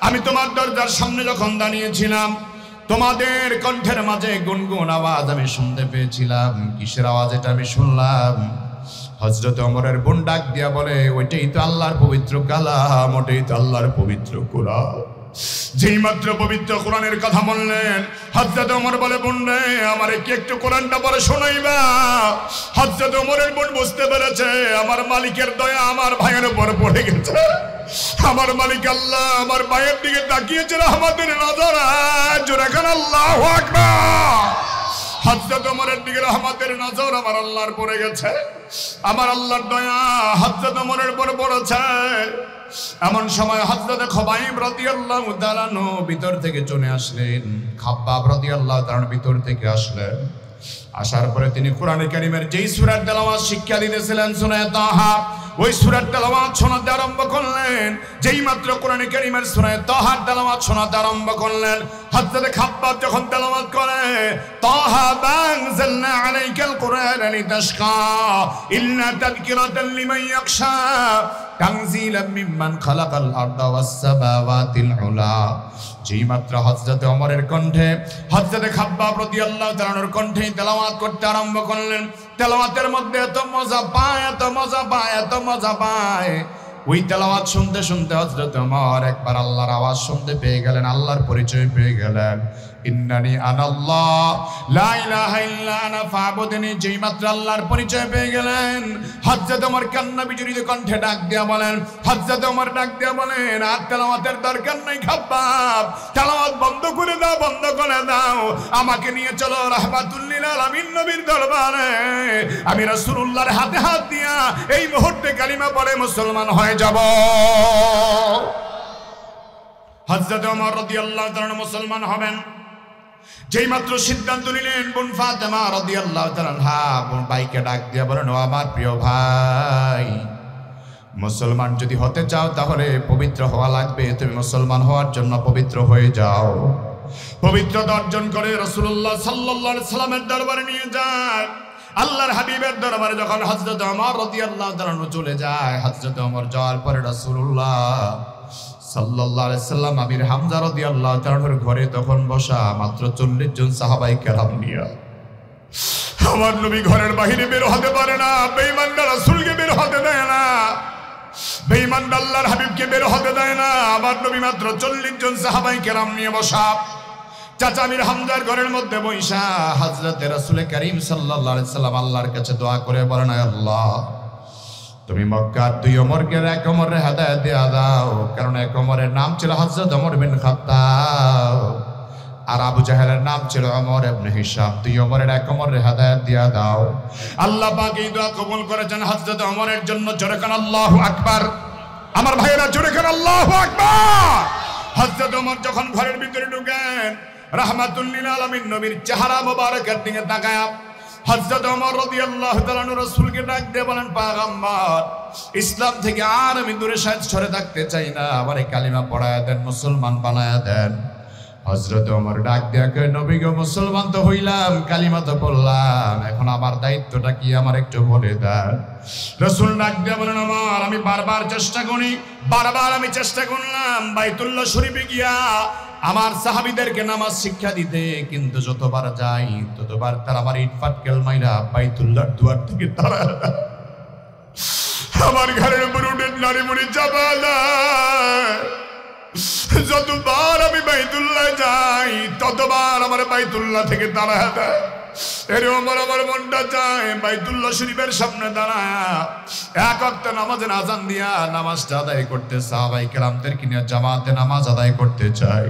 আমি তোমার দরজার সামনে যখন দাঁড়িয়েছিলাম, তোমাদের কণ্ঠের মাঝে গুনগুন আওয়াজ আমি শুনতে পেয়েছিলাম। কিসের আওয়াজ এটা আমি শুনলাম? হযরত ওমরের বোন ডাক দিয়া বলে, ওইটাই তো আল্লাহর পবিত্র কালাম, ওটাই তো আল্লাহর পবিত্র কোরআন। যেই মাত্র পবিত্র কোরআনের কথা বললেন, হযরত ওমর বলে, বোন রে, আমারে কি একটু কোরআনটা পড়ে শোনাইবা? হযরত ওমরের বোন বুঝতে পেরেছে আমার মালিকের দয়া আমার ভাইয়ের উপর পড়ে গেছে। আমার মালিক আল্লাহ আমার ভাইয়ের দিকে তাকিয়েছে রহমতের নজর। জোরে কান আল্লাহু আকবার। হযরত ওমরের দিকে রহমতের নজর আমার আল্লাহর পড়ে গেছে। আমার আল্লাহর দয়া হযরত ওমরের উপর পড়েছে। এমন সময় হযরত খুবাইব রাদিয়াল্লাহু তাআলা আনহু ভিতর থেকে চলে আসলেন। খাব্বাব রাদিয়াল্লাহু তাআলা ভিতর থেকে আসলেন। আসার পরে তিনি কোরআনে কারীমের যেই সূরার তেলাওয়াত শিক্ষা দিতেছিলেন, সূরা তাহা, ওই সূরার তেলাওয়াত শোনাতে আরম্ভ করলেন। যেই মাত্র কোরআনে কারীমের সূরা তাহার তেলাওয়াত শোনাতে আরম্ভ করলেন, হযরত খাব্বাব যখন তেলাওয়াত করে, তাহা বানজালনা আলাইকাল কুরআনা লিতাশকা ইল্লা তাযকিরাতান লিমান ইয়াখশা তানজিলাম মিম্মান খালাকাল আরদা ওয়াস সামাওয়াতিল উলা। যেই মাত্র হযরত ওমরের কণ্ঠে, হযরত খাব্বাব রাদিয়াল্লাহু তাআলার কণ্ঠে তেলাওয়াত করতে আরম্ভ করলেন, তেলাওয়াতের মধ্যে এত মজা পায়, এত মজা পায়, এত মজা পায়। ওই তেলাওয়াত শুনতে শুনতে হযরত ওমর একবার আল্লাহর আওয়াজ শুনতে পেয়ে গেলেন, আল্লাহর পরিচয় পেয়ে গেলেন। ইন্নানি আনাল্লাহ লা ইলাহা ইল্লা আনা ফাবুদনি। যেই মাত্র আল্লাহর পরিচয় পেয়ে গেলেন, হযরত ওমর কান্না বিজড়িত কণ্ঠে ডাক দিয়া বলেন, হযরত ওমর ডাক দিয়া বলেন, আর তেলাওয়াতের দরকার নাই খাব্বাব, তেলাওয়াত বন্ধ করে দাও, বন্ধ করে দাও, আমাকে নিয়ে চলো রাহমাতুল লিল আলামিন নবীর দরবারে। আমি রাসূলুল্লাহর হাতে হাত দিয়া এই মুহূর্তে কালিমা পড়ে মুসলমান হয়ে যাব। হযরত ওমর রাদিয়াল্লাহু তাআলা মুসলমান হবেন। যেই মাত্র সিদ্ধান্ত নিলেন, বোন ফাতেমা রাদিয়াল্লাহু তাআলা আনহা বোন ভাইকে ডাক দিয়ে বলেন, ও আমার প্রিয় ভাই, মুসলমান যদি হতে চাও তাহলে পবিত্র হওয়া লাগবে। তুমি মুসলমান হওয়ার জন্য পবিত্র হয়ে যাও। পবিত্রতা অর্জন করে রাসূলুল্লাহ সাল্লাল্লাহু আলাইহি সাল্লামের দরবারে নিয়ে যায়। আল্লাহর হাবিবের দরবারে যখন হযরত ওমর রাদিয়াল্লাহু তাআলা চলে যায়, হযরত ওমর যাওয়ার পরে রাসূলুল্লাহ সাল্লাল্লাহু আলাইহি সাল্লাম আমির হামজা রাদিয়াল্লাহু তাআলার ঘরে তখন বসা মাত্র 40 জন সাহাবায়ে কেরাম নিয়ে। আমার নবী ঘরের বাইরে বের হতে পারে না, বেঈমানরা রাসূলকে বের হতে দেয় না, বেঈমানরা আল্লাহর হাবিবকে বের হতে দেয় না। আমার নবী মাত্র 40 জন সাহাবায়ে কেরাম নিয়ে বসা। চাচা আমির হামজার ঘরের মধ্যে বৈশা হযরতে রাসূল করিম সাল্লাল্লাহু আলাইহি সাল্লাম আল্লাহর কাছে দোয়া করে বলেন, আল্লাহ তুমি মক্কার 2 ওমরকে এক ওমরের হেদায়েত দিয়ে দাও। কারণ এক ওমরের নাম ছিল হযরত ওমর বিন খাত্তাব, আর আবু জাহেলের নাম ছিল ওমর ইবনে হিশাম। 2 ওমরের এক ওমরের হেদায়েত দিয়ে দাও। আল্লাহ পাক এই দোয়া কবুল করেছেন হযরত ওমরের জন্য। জোরে কান আল্লাহু আকবার। আমার ভাইয়েরা জোরে কান আল্লাহু আকবার। হযরত ওমর যখন ঘরের ভিতরে ঢুকেন, রাহমাতুল লিল আলামিন নবীর চেহারা মোবারকের দিকে তাকায়া হযরত ওমর রাদিয়াল্লাহু তাআলা রাসূলকে ডাক দিয়ে বলেন, পয়গম্বর, ইসলাম থেকে আর আমি দূরে সরে থাকতে চাই না, আমারে কালিমা পড়ায়া দেন, মুসলমান বানায়া দেন। হযরত ওমর ডাক দিয়া কয়, নবী গো, মুসলমান তো হইলাম, কালিমা তো বললাম, এখন আমার দায়িত্বটা কি আমার একটু বলে দেন। রাসূল ডাক দিয়া বলেন, ওমর, আমি বারবার চেষ্টা করলাম বাইতুল্লাহ শরীফে গিয়া আমার সাহাবীদেরকে নামাজ শিক্ষা দিতে, কিন্তু যতবার যাই ততবার তারা আমার ইট পাটকেল মাইরা বাইতুল্লাহর দুয়ার থেকে তারা আমার ঘরের উপর উঠে নারী মুড়ি চাপালা। যতবার আমি বাইতুল্লাহ যাই ততবার আমার বাইতুল্লাহ থেকে তারা দেয়। এর আমার মনটা চায় বাইতুল্লাহ শরীফের সামনে দাঁড়ায় এক ওয়াক্ত নামাজের আজান দিয়া নামাজটা আদায় করতে, সাহাবায়ে কেরামদেরকে নিয়ে জামাতে নামাজ আদায় করতে চাই।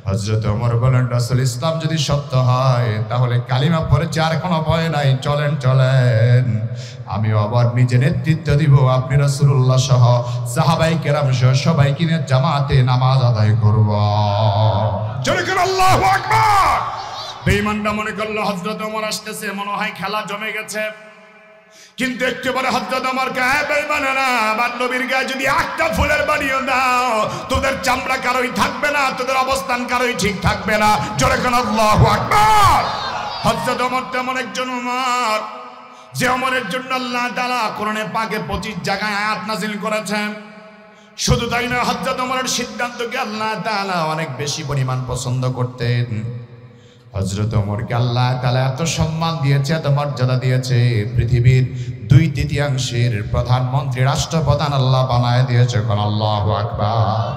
হযরত ওমর বলেন, রাসূল, ইসলাম যদি সত্য হয় তাহলে কালিমা পড়েছে, আর কোনো ভয় নাই, চলেন আমি আবার নিজে নেতৃত্ব দিব, আপনি রাসূলুল্লাহ সহ সাহাবায়ে কেরাম সহ সবাইকে নিয়ে জামাতে নামাজ আদায় করব। জোরে করে আল্লাহু আকবার। বেঈমানরা মনে করলো হযরত ওমর আসতেছে, মনে হয় খেলা জমে গেছে, কিন্তু একেবারে হযরত ওমর কয়, বেঈমানেরা, আমার নবীর গায়ে যদি একটা ফুলের বাড়িও দাও তোদের চামড়া কারোই থাকবে না, তোদের অবস্থান কারোই ঠিক থাকবে না। জোরে করে আল্লাহু আকবার। হযরত ওমর তেমন একজন ওমর যে ওমরের জন্য আল্লাহ তাআলা কোরআনে পাকে 25 জায়গায় আয়াত নাযিল করেছেন। শুধু তাই না, হযরত ওমরের সিদ্ধান্তকে আল্লাহ তাআলা অনেক বেশি পরিমাণ পছন্দ করতেন। হযরত ওমরকে আল্লাহ তাআলা এত সম্মান দিয়েছে, এত মর্যাদা দিয়েছে, পৃথিবীর 2/3 প্রধানমন্ত্রী, রাষ্ট্রপ্রধান আল্লাহ বানায় দিয়েছে। কোন আল্লাহু আকবার।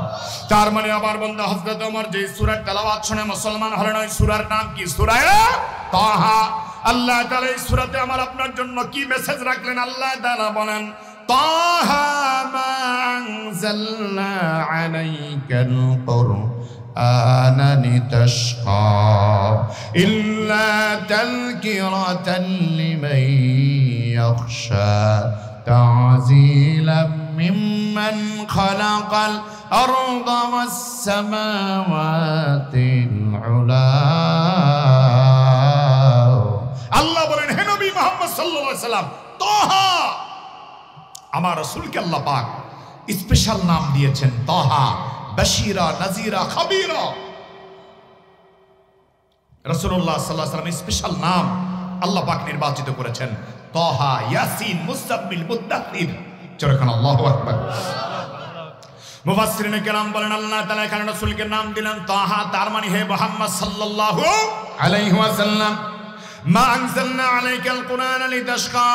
তার মানে আমার বন্ধু হযরত ওমর যে সূরার তেলাওয়াত শুনে মুসলমান হলেন, ওই সূরার নাম কি? সূরা তাহা। আল্লাহ তাআলা এই সূরাতে আমার আপনার জন্য কি মেসেজ রাখলেন? আল্লাহ তাআলা বলেন, তাহা মা আনজালনা আলাইকাল কুরআন লিতাশকা ইল্লা তাযকিরাতান লিমান ইয়াখশা তাযীলাম মিম্মান খালাকাল আরদা ওয়াস সামাওয়াতিল উলা। আল্লাহ বলেন, হে নবী মুহাম্মদ সাল্লাল্লাহু আলাইহি সাল্লাম, তাহা, আমার রাসূলকে আল্লাহ পাক স্পেশাল নাম দিয়েছেন তাহা, বাশীরা নাযীরা খাবীরা। রাসূলুল্লাহ সাল্লাল্লাহু আলাইহি সাল্লাম স্পেশাল নাম আল্লাহ পাক নির্বাচিত করেছেন, তাহা, ইয়াসিন, মুসাব্বিল, মুদ্দাথির। চরকান আল্লাহু আকবার। মুফাসসিরিনে কেরাম বলেন, আল্লাহ তাআলা এখানে রাসূলকে নাম দিলেন তাহা, তার মানে হে মুহাম্মদ সাল্লাল্লাহু আলাইহি ওয়াসাল্লাম, মা আনজালনা আলাইকাল কুরআন লিতাশকা,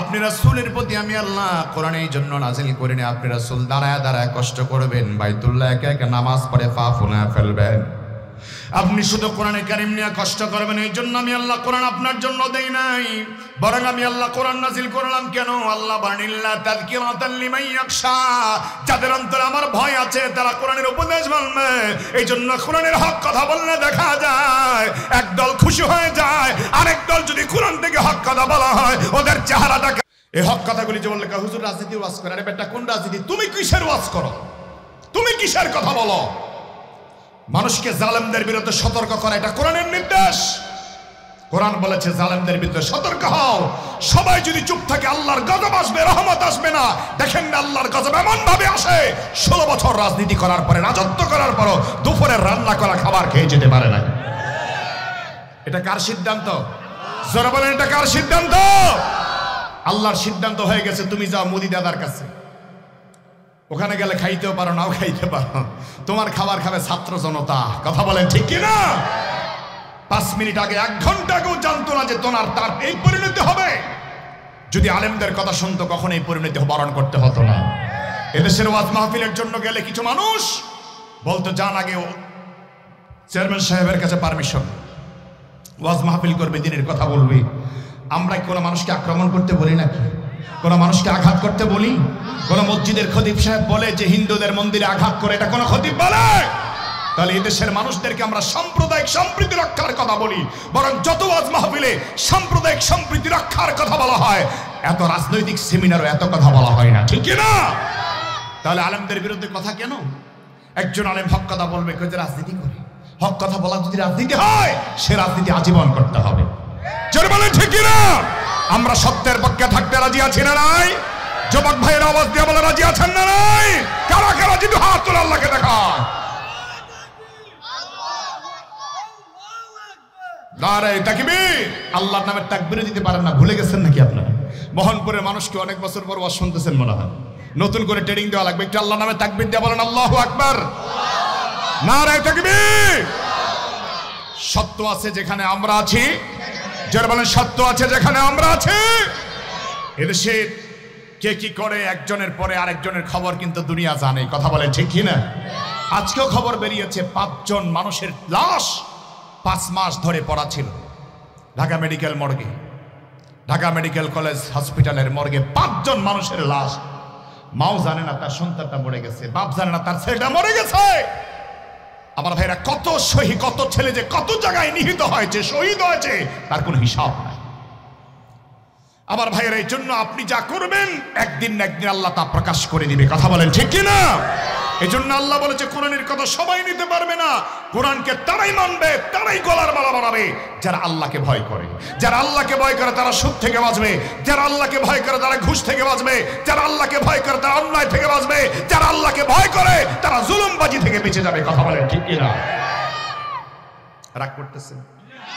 আপনি রাসূলের প্রতি আমি আল্লাহ কোরআন এই জন্য নাযিল করিনি, আপনি রাসূল দাঁড়ায় দাঁড়ায় কষ্ট করবেন, বাইতুল্লাহ একা একা নামাজ পড়ে পা ফুলে ফেলবেন, আপনি শুধু কোরআনে কারীম নিয়ে কষ্ট করবেন, এই জন্য আমি আল্লাহ কোরআন আপনার জন্য দেই নাই, বরং আমি আল্লাহ কোরআন নাযিল করলাম কেন? আল্লাহ বানিল্লা তাযকিরাতান লিমান ইয়াখশা, যাদের অন্তরে আমার ভয় আছে তারা কোরআনের উপদেশ মানবে। এই জন্য কোরআনের হক কথা বললে দেখা যায় একদল খুশি হয়ে যায়, আরেক দল যদি কোরআন থেকে হক কথা বলা হয় ওদের চেহারাটা। এই হক কথাগুলি যে বললে হুজুর রাজনীতি ওয়াজ করে, আরে বেটা কোন রাজনীতি? তুমি কিসের ওয়াজ করো? তুমি কিসের কথা বলো? মানুষকে জালেমদের বিরুদ্ধে সতর্ক করা এটা কোরআনের নির্দেশ। কোরআন বলেছে জালেমদের বিরুদ্ধে সতর্ক হও। সবাই যদি চুপ থাকে আল্লাহর গজব আসবে, রহমত আসবে না। দেখেন না আল্লাহর গজব এমন ভাবে আসে, 16 বছর রাজনীতি করার পরে, রাজত্ব করার পরও দুপুরে রান্না করা খাবার খেয়ে যেতে পারে না। এটা কার সিদ্ধান্ত? জোরে বলেন, এটা কার সিদ্ধান্ত? আল্লাহর সিদ্ধান্ত হয়ে গেছে। তুমি যাও মোদি দাদার কাছে, ওখানে গেলে খাইতেও পারো, নাও খাইতে পারো, তোমার খাবার খাবে ছাত্র জনতা। কথা বলেন ঠিক কিনা? 5 মিনিট আগে, 1 ঘন্টা আগেও জানতো না যে তার এই পরিণতি হবে। যদি আলেমদের কথা শুনতো কখন এই পরিণতি বরণ করতে হতো না। এদেশের ওয়াজ মাহফিলের জন্য গেলে কিছু মানুষ বলতো, যান আগে চেয়ারম্যান সাহেবের কাছে পারমিশন, ওয়াজ মাহফিল করবে, দিনের কথা বলবে। আমরা কোনো মানুষকে আক্রমণ করতে বলি নাকি? কোনো মানুষকে আঘাত করতে বলি? কোন মসজিদের খতিব সাহেব বলে যে হিন্দুদের মন্দিরে আঘাত করে, এটা কোন খতিব বলে? তাহলে এদেশের মানুষদেরকে আমরা সাম্প্রদায়িক সম্প্রীতি রক্ষার কথা বলি, বরং যত ওয়াজ মাহফিলে সাম্প্রদায়িক সম্প্রীতি রক্ষার কথা বলা হয়, এত রাজনৈতিক সেমিনারও এত কথা বলা হয় না, ঠিক কিনা? তাহলে আলেমদের বিরুদ্ধে কথা কেন? একজন আলেম হক কথা বলবে, কেউ যে রাজনীতি করে। হক কথা বলা যদি রাজনীতি হয়, সে রাজনীতি আজীবন করতে হবে। জোরে বলেন ঠিক কিনা? আমরা সত্যের পক্ষে থাকতে রাজি আছি না নাই? যুবক ভাইয়ের আওয়াজ দিয়ে বলে রাজি আছেন না নাই? কারা কারা যদি হাত তোলে আল্লাহকে দেখা। নারায়ে তাকবীর। আল্লাহর নামে তাকবীর দিতে পারেন না, ভুলে গেছেন নাকি আপনারা? মোহনপুরের মানুষকে অনেক বছর পর ওয়াজ শুনতেছেন মনে হয়, নতুন করে ট্রেনিং দেওয়া লাগবে। একটু আল্লাহর নামে তাকবীর দিয়ে বলেন আল্লাহু আকবার, নারায়ে তাকবীর। সত্য আছে যেখানে আমরা আছি, যারা বলেন সত্য আছে যেখানে আমরা আছি। এদেশে কে কি করে একজনের পরে আরেকজনের খবর কিন্তু দুনিয়া জানে, কথা বলেন ঠিক কি না? আজকেও খবর বেরিয়েছে 5 জন মানুষের লাশ 5 মাস ধরে পড়া ছিল ঢাকা মেডিকেল মর্গে, ঢাকা মেডিকেল কলেজ হসপিটালের মর্গে 5 জন মানুষের লাশ। মাও জানে না তার সন্তানটা মরে গেছে, বাপ জানে না তার ছেলেটা মরে গেছে। আমার ভাইরা, কত শহীদ, কত ছেলে যে কত জায়গায় নিহত হয়েছে, শহীদ হয়েছে, তার কোনো হিসাব নাই। আমার ভাইয়ের, এই জন্য আপনি যা করবেন একদিন না একদিন আল্লাহ তা প্রকাশ করে দিবে, কথা বলেন ঠিক কি না? এই জন্য আল্লাহ বলেছে কোরআনের কথা সবাই নিতে পারবে না, কোরআনকে তারাই মানবে, তারাই গলার মালা বানাবে যারা আল্লাহকে ভয় করে। যারা আল্লাহকে ভয় করে তারা সুদ থেকে বাঁচবে, যারা আল্লাহকে ভয় করে তারা ঘুষ থেকে বাঁচবে, যারা আল্লাহকে ভয় করে তারা অন্যায় থেকে বাঁচবে, যারা আল্লাহকে ভয় করে তারা জুলুমবাজি থেকে বেঁচে যাবে, কথা বলেন ঠিক কি না? রাগ করতেছেন,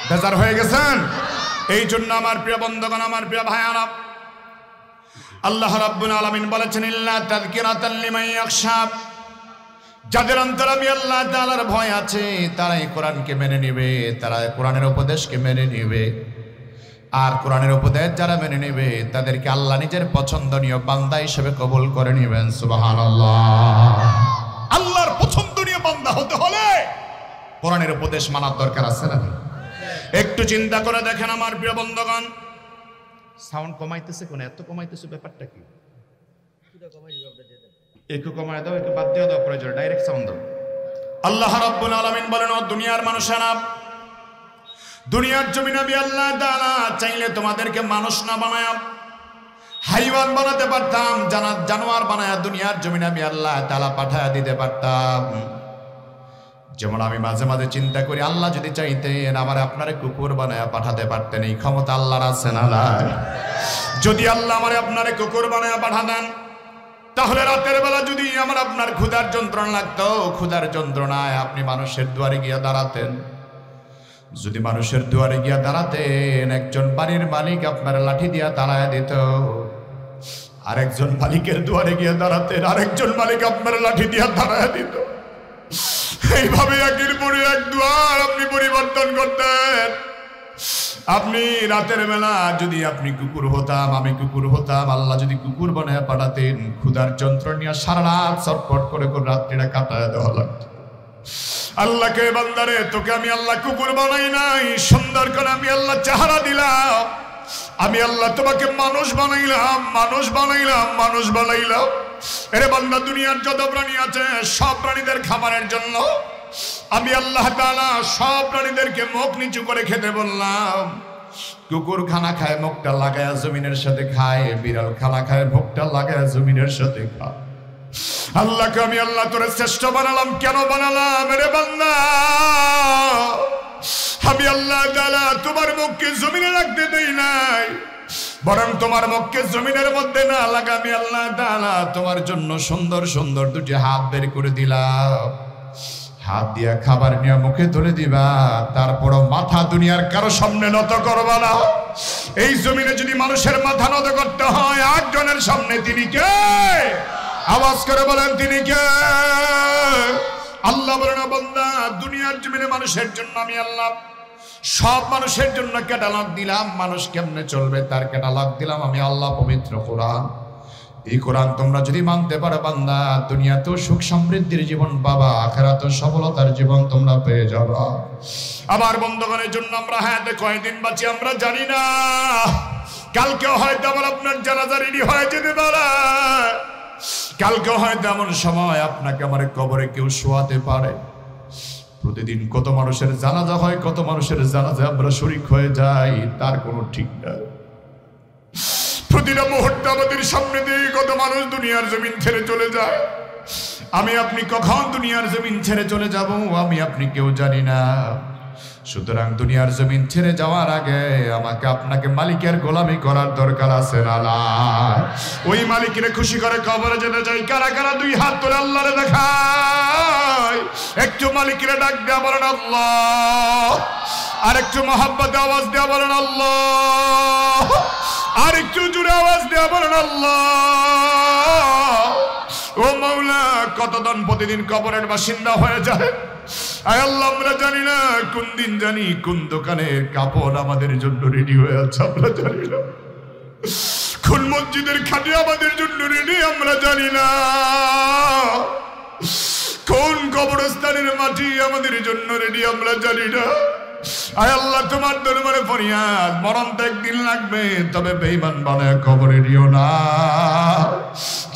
বেজার হয়ে গেছেন? এই জন্য আমার প্রিয় বন্ধুগণ, আমার প্রিয় ভাইয়ারা, আল্লাহ রাব্বুল আলামিন বলেছেন ইল্লা তাযকিরাতাল লিমান ইয়াখশা। যাদের অন্তরে আমি আল্লাহ তাআলার ভয় আছে তারাই কোরআনকে মেনে নেবে, তারা কোরআনের উপদেশকে মেনে নেবে। আর কোরআনের উপদেশ যারা মেনে নেবে তাদেরকে আল্লাহ নিজের পছন্দনীয় বান্দা হিসেবে কবুল করে নেবেন। সুবহানাল্লাহ। আল্লাহর পছন্দনীয় বান্দা হতে হলে কোরআনের উপদেশ মানার দরকার আছে না? একটু চিন্তা করে দেখেন আমার প্রিয় বন্ধুগণ, সাউন্ড কমাইতেছে কোন, এত কমাইতেছে, ব্যাপারটা কি? একটু কমায় দাও, একটু বাদ দিয়ে দাও, প্রয়োজন ডাইরেক্ট সাউন্ড দাও। আল্লাহ রাব্বুল আলামিন বলেন, ও দুনিয়ার মানুষেরা, দুনিয়ার জমিনে আমি আল্লাহ তাআলা চাইলে তোমাদেরকে মানুষ না বানায়া হাইওয়ান বানাতে পারতাম, জানোয়ার বানায়া দুনিয়ার জমিনে আমি আল্লাহ তাআলা পাঠায়া দিতে পারতাম। যেমন আমি মাঝে মাঝে চিন্তা করি, আল্লাহ যদি চাইতেন আমার আপনারে কুকুর বানায়া পাঠাতে পারতেন, এই ক্ষমতা আল্লাহর আছে না নাই? যদি আল্লাহ আমারে আপনারে কুকুর বানায়া পাঠাতেন, তাহলে রাতের বেলা যদি আমার আপনার ক্ষুধার যন্ত্রণা লাগতো, ক্ষুধার যন্ত্রণায় আপনি মানুষের দুয়ারে গিয়ে দাঁড়াতেন। যদি মানুষের দুয়ারে গিয়ে দাঁড়াতেন, একজন বাড়ির মালিক আপনার লাঠি দিয়া তাড়ায় দিত, আরেকজন মালিকের দুয়ারে গিয়ে দাঁড়াতেন, আরেকজন মালিক আপনার লাঠি দিয়া তাড়ায় দিত। এইভাবে একের পরে এক দুয়ার আপনি পরিবর্তন করতেন। আপনি রাতের বেলা যদি আপনি কুকুর হতাম, আমি কুকুর হতাম, আল্লাহ যদি কুকুর বানায় পাঠাতেন, ক্ষুধার যন্ত্রণা নিয়ে সারা রাত ছটফট করে রাত্রিটা কাটায় দেওয়া লাগতো। আল্লাহকে, বান্দারে তোকে আমি আল্লাহ কুকুর বানাই নাই, সুন্দর করে আমি আল্লাহ চেহারা দিলাম, আমি আল্লাহ তোমাকে মানুষ বানাইলাম, মানুষ বানাইলাম, মানুষ বানাইলাম। এরে বান্দা, দুনিয়ার যত প্রাণী আছে সব প্রাণীদের খাবারের জন্য আমি আল্লাহ তাআলা সব প্রাণীদেরকে মুখ নিচু করে খেতে বললাম। কুকুর খানা খায় মুখটা লাগায় জমিনের সাথে খায়, বিড়াল খানা খায় মুখটা লাগায় জমিনের সাথে খায়। আল্লাহকে আমি আল্লাহ তোরে শ্রেষ্ঠ বানালাম, কেন বানালাম? এরে বান্দা, আমি আল্লাহ তাআলা তোমার মুখকে জমিনে রাখতে দেই নাই, বরং তোমার মুখকে জমিনের মধ্যে না লাগা আমি আল্লাহ তাআলা তোমার জন্য সুন্দর সুন্দর দুটি হাত বের করে দিলাম। হাত দিয়া খাবার নিয়ে মুখে তুলে দিবা, তারপরও মাথা দুনিয়ার কারো সামনে নত করবা না। এই জমিনে যদি মানুষের মাথা নত করতে হয় একজনের সামনে, তিনি কে? আওয়াজ করে বলেন, তিনি কে? আল্লাহ বলেন, বান্দা দুনিয়ার জমিনে মানুষের জন্য আমি আল্লাহ সব মানুষের জন্য ক্যাটালগ দিলাম, মানুষ কেমনে চলবে তার ক্যাটালগ দিলাম আমি আল্লাহ, পবিত্র কোরআন। এই কোরআন তোমরা যদি মানতে পারো বান্দা, দুনিয়াতেও সুখ সমৃদ্ধির জীবন পাবা, আখিরাতেও সফলতার জীবন তোমরা পেয়ে যাবা। আমার বন্ধুগণের জন্য আমরা হায়াতে কয়দিন বাঁচি আমরা জানি না, কালকেও হয়তো আমার আপনার জানাজা রেডি হয়ে যেতে পারে, কালকেও হয়তো এমন সময় আপনাকে আমার কবরে কেউ শোয়াতে পারে। প্রতিদিন কত মানুষের জানাজা হয়, কত মানুষের জানাজা আমরা শরীক হয়ে যাই, তার কোনো ঠিক নাই। প্রতিটা মুহূর্তে আমাদের সামনে দিয়ে কত মানুষ দুনিয়ার জমিন ছেড়ে চলে যায়। আমি আপনি কখন দুনিয়ার জমিন ছেড়ে চলে যাব আমি আপনি কেউ জানি না। সুতরাং দুনিয়ার জমিন ছেড়ে যাওয়ার আগে আমাকে আপনাকে মালিকের গোলামি করার দরকার আছে না? ওই মালিকের খুশি করে কবরে যেতে চাই। কারা কারা দুই হাত তুলে আল্লাহরে দেখায়, একটু মালিকের ডাক দেয়া বলেন আল্লাহ। আরেকটু মহব্বতে আওয়াজ দেওয়া বলেন আল্লাহ, আরেকটু জোরে আওয়াজ দেওয়া বলেন আল্লাহ। ও মাওলা, কতজন প্রতিদিন কবরের বাসিন্দা হয়ে যায়, আয় আল্লাহ আমরা জানি না কোন দিন জানি কোন দোকানের কাপড় আমাদের জন্য রেডি হয়ে আছে, আমরা জানি না কোন মসজিদের খাটে আমাদের জন্য রেডি, আমরা জানি না কোন কবরস্থানের মাটি আমাদের জন্য রেডি, আমরা জানি না। আয় আল্লাহ তোমার দরবারে ফরিয়াদ, মরণ তো একদিন লাগবে, তবে বেঈমান বানায় কবরে নিও না,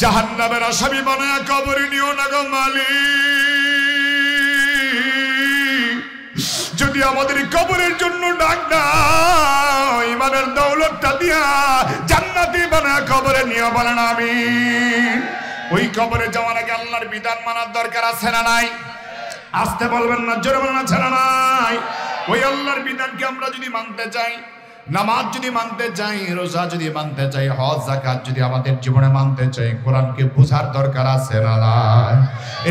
জাহান্নামের আসামি বানায় কবরে নিও না গো মালিক। যদি আমাদের কবরের জন্য ডাক দাও, ইমানের দৌলতটা দিয়া জান্নাতি বানায় কবরে নিও বলেন আমিন। ওই কবরে যাওয়ার আগে আল্লাহর বিধান মানার দরকার আছে না নাই? আসতে বলবেন না, জোরে বলেন আছে না নাই? ওই আল্লাহর বিধানকে আমরা যদি মানতে চাই, নামাজ যদি মানতে চাই, রোজা যদি মানতে চাই, হজ যাকাত যদি আমাদের জীবনে মানতে চাই, কোরআনকে বোঝার দরকার আছে না নাই?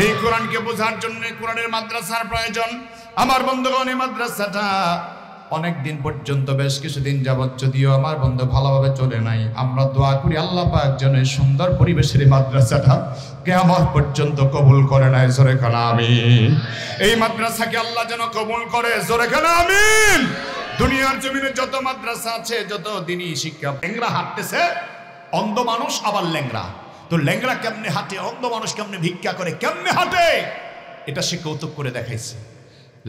এই কোরআনকে বোঝার জন্য কোরআনের মাদ্রাসার প্রয়োজন। আমার বন্ধুগণ, এই মাদ্রাসাটা অনেক দিন পর্যন্ত, বেশ কিছুদিন যাবত যদিও আমার বন্ধু ভালোভাবে চলে নাই, আমরা দোয়া করি আল্লাহ পাক যেন এই সুন্দর পরিবেশের মাদ্রাসাটা কিয়ামত পর্যন্ত কবুল করে নেয়, জোরে কানা আমিন। এই মাদ্রাসাকে আল্লাহ যেন কবুল করে, জোরে কানা আমিন। দুনিয়ার জমিনে যত মাদ্রাসা আছে, যত দিনই শিক্ষা, ল্যাংড়া হাঁটতেছে, অন্ধ মানুষ আবার ল্যাংড়া, তো ল্যাংড়া কেমনে হাঁটে, অন্ধ মানুষ কেমনে ভিক্ষা করে, কেমনে হাঁটে, এটা সে কৌতুক করে দেখাইছে।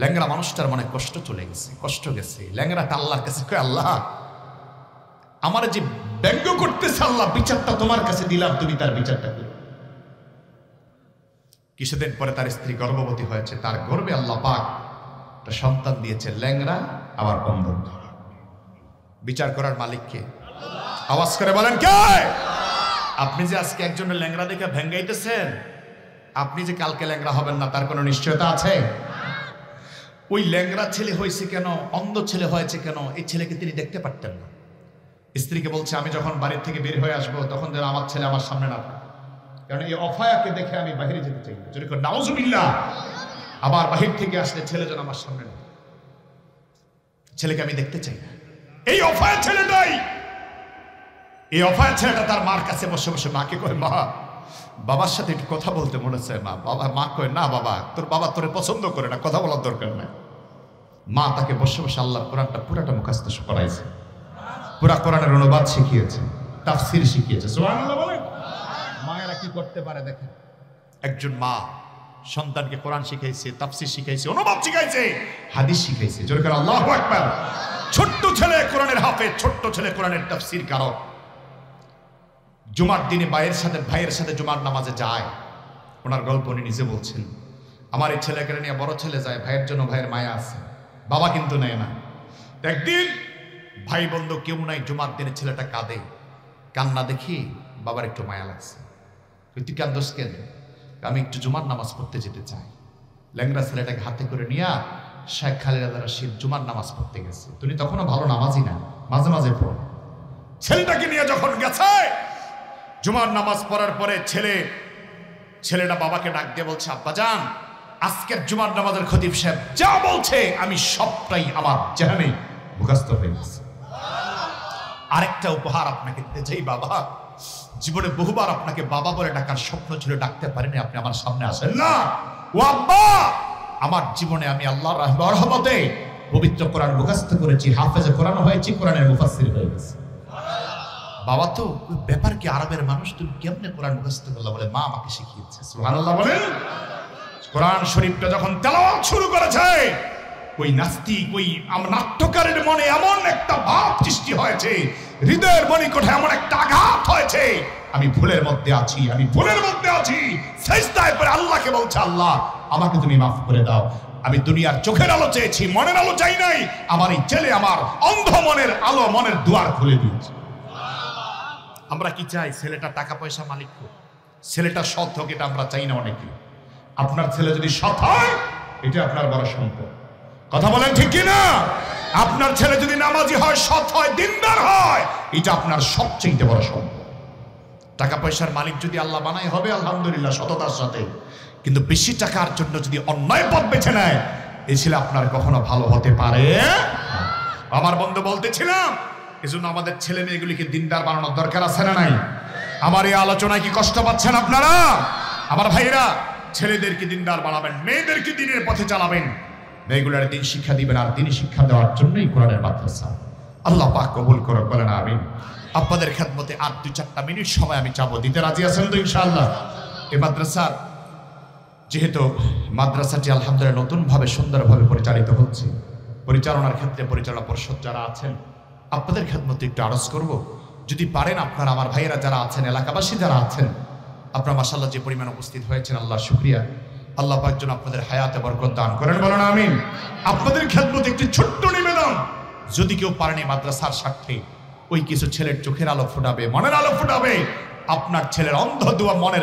ল্যাংড়া মানুষটার মনে কষ্ট চলে গেছে, কষ্ট গেছে। ল্যাংড়াটা আল্লাহর কাছে কয়, আল্লাহ আমার যে ব্যঙ্গ করতেছে, আল্লাহ বিচারটা তোমার কাছে দিলাম, তুমি তার বিচারটা করো। কিছুদিন পরে তার স্ত্রী গর্ভবতী হয়েছে, তার গর্ভে আল্লাহ পাক একটা সন্তান দিয়েছে, ল্যাংড়া আবার অন্ধ। বিচার করার মালিককে আওয়াজ করে বলেন কে? আপনি যে আজকে একজনের ল্যাংড়া দেখে ভেঙ্গাইতেছেন, আপনি যে কালকে ল্যাংড়া হবেন না তার কোনো নিশ্চয়তা আছে? ওই ল্যাংড়া ছেলে হয়েছে কেন, অন্ধ ছেলে হয়েছে কেন, এই ছেলেকে তিনি দেখতে পারতেন না। স্ত্রীকে বলছে, আমি যখন বাড়ির থেকে বের হয়ে আসবো তখন যেন আমার ছেলে আমার সামনে না থাকে, কারণ এই অফায়াকে দেখে আমি বাহিরে যেতে চাই না। যদি নাউজুবিল্লাহ, আবার বাহির থেকে আসলে ছেলে যেন আমার সামনে না, ছেলেকে আমি দেখতে চাই না। এই অফায়া ছেলেটাই, এই অফায়া ছেলেটা তার মার কাছে বসে বসে মাকে কয়, মা বাবার সাথে একটু কথা বলতে মনে হচ্ছে। মা কয়, না বাবা, তোর বাবা তোরে পছন্দ করে না, কথা বলার দরকার নাই। মা তাকে বসে বসে আল্লাহর কোরআনটা পুরাটা মুখস্থ করাইছে, পুরা কোরআনের অনুবাদ শিখিয়েছে, তাফসীর শিখিয়েছে। সুবহানাল্লাহ বলেন। মায়েরা কি করতে পারে দেখেন, একজন মা সন্তানকে কোরআন শিখাইছে, তাফসীর শিখাইছে, অনুবাদ শিখাইছে, হাদিস শিখাইছে। জোরে করে আল্লাহু আকবার। ছোট্ট ছেলে কোরআনের হাফেজ, ছোট্ট ছেলে কোরআনের তাফসীর কারক। জুমার দিনে ভাইয়ের সাথে জুমার নামাজে যায়। ওনার গল্প উনি নিজে বলছেন, আমার এই ছেলেকে নিয়ে বড় ছেলে যায়, ভাইয়ের জন্য ভাইয়ের মায়া আছে, বাবা কিন্তু নেয় না। একদিন ভাই বন্ধু কেউ নাই, জুমার দিনে ছেলেটা কাঁদে, কান্না দেখি বাবার একটু মায়া লাগছে। তুই কান্দোস কেন? আমি একটু জুমার নামাজ পড়তে যেতে চাই। ল্যাংড়া ছেলেটাকে হাতে করে নিয়ে শেখ খালেদ রশিদ জুমার নামাজ পড়তে গেছে। তুমি তখনও ভালো নামাজি না, মাঝে মাঝে পড়ো। ছেলেটাকে নিয়ে যখন গেছে, জুমার নামাজ পড়ার পরে ছেলেটা বাবাকে ডাক দিয়ে বলছে, আব্বাজান আজকের জুমার নামাজের খতিব সাহেব যা বলছে আমি সবটাই আমার জেহানে মুখস্থ হয়ে গেছে। আরেকটা উপহার আপনাকে দিতে চাই বাবা, জীবনে বহুবার আপনাকে বাবা বলে ডাকার স্বপ্ন ছিল, ডাকতে পারিনি, আপনি আমার সামনে আসেন না। ও আব্বা, আমার জীবনে আমি আল্লাহর রহমতে পবিত্র কোরআন মুখস্থ করেছি, হাফেজে কোরআন হয়েছি, কোরআনের মুফাসসির হয়ে গেছে। বাবা তো ব্যাপার কি, আরবের মানুষ, তুমি কেমনে কোরআন মুখস্থ করলা? বলে, মা আমাকে শিখিয়েছে। সুবহানাল্লাহ বলেন। কোরআন শরীফটা যখন তেলাওয়াত শুরু করেছে, ওই নাস্তিক, ওই নাট্যকারের মনে এমন একটা ভাব সৃষ্টি হয়েছে, হৃদয়ের মণিকোঠে এমন একটা আঘাত হয়েছে, আমি ভুলের মধ্যে আছি, আমি ভুলের মধ্যে আছি। সিজদায় পড়ে আল্লাহকে বলছে, আল্লাহ আমাকে তুমি মাফ করে দাও, আমি দুনিয়ার চোখের আলো চেয়েছি, মনের আলো চাই নাই। আমার এই ছেলে আমার অন্ধ মনের আলো, মনের দুয়ার খুলে দিয়েছে। আমরা কি চাই? ছেলেটা টাকা পয়সা মালিক হোক, ছেলেটা সৎ হোক, এটা আমরা চাই না অনেকে। আপনার ছেলে যদি সৎ হয়, এটা আপনার বড় সম্পদ। কথা বলেন ঠিক কি না? আপনার ছেলে যদি নামাজি হয়, সৎ হয়, দিনদার হয়, এটা আপনার সবচেয়ে বড় সম্পদ। টাকা পয়সার মালিক যদি আল্লাহ বানায়, হবে আলহামদুলিল্লাহ সততার সাথে। কিন্তু বেশি টাকার জন্য যদি অন্যায় পথ বেছে নেয়, এই ছেলে আপনার কখনো ভালো হতে পারে। আমার বন্ধু বলতেছিলাম, এজন্য আমাদের ছেলে মেয়েগুলিকে দিনদার বানানোর দরকার আছে না নাই? আমার এই আলোচনায় কি কষ্ট পাচ্ছেন আপনারা? আমার ভাইরা, ছেলেদেরকে দিনদার বানাবেন, মেয়েদেরকে দিনের পথে চালাবেন, মেয়েগুলোর দিন শিক্ষা দিবেন, আর দিনই শিক্ষা দেওয়ার জন্যই কোরআনের মাদ্রাসা। আল্লাহ পাক কবুল করে, বলেন আমিন। আপনাদের খেদমতে আর 2-4টা মিনিট সময় আমি চাবো, দিতে রাজি আছেন তো ইনশাআল্লাহ? এই মাদ্রাসার যেহেতু মাদ্রাসাটি আলহামদুলিল্লাহ নতুনভাবে সুন্দরভাবে পরিচালিত হচ্ছে, পরিচালনার ক্ষেত্রে পরিচালনা পরিষদ যারা আছেন, আপনাদের খেদমতে একটু আরজ করব, যদি পারেন আপনারা আমার ভাইয়েরা যারা আছেন, এলাকাবাসী যারা আছেন, আপনারা মাশাআল্লাহ যে পরিমাণ উপস্থিত হয়েছেন, আল্লাহর শুকরিয়া। আল্লাহ পাক যেন আপনাদের হায়াতে বরকত দান করেন, বলেন আমিন। আপনাদের খেদমতে একটি ছোট্ট নিবেদন, যদি কেউ পারেন এই মাদ্রাসার স্বার্থে ওই কিছু ছেলের চোখের আলো ফুটাবে, মনের আলো ফুটাবে, আপনার ছেলের অন্ধ দোয়া মনের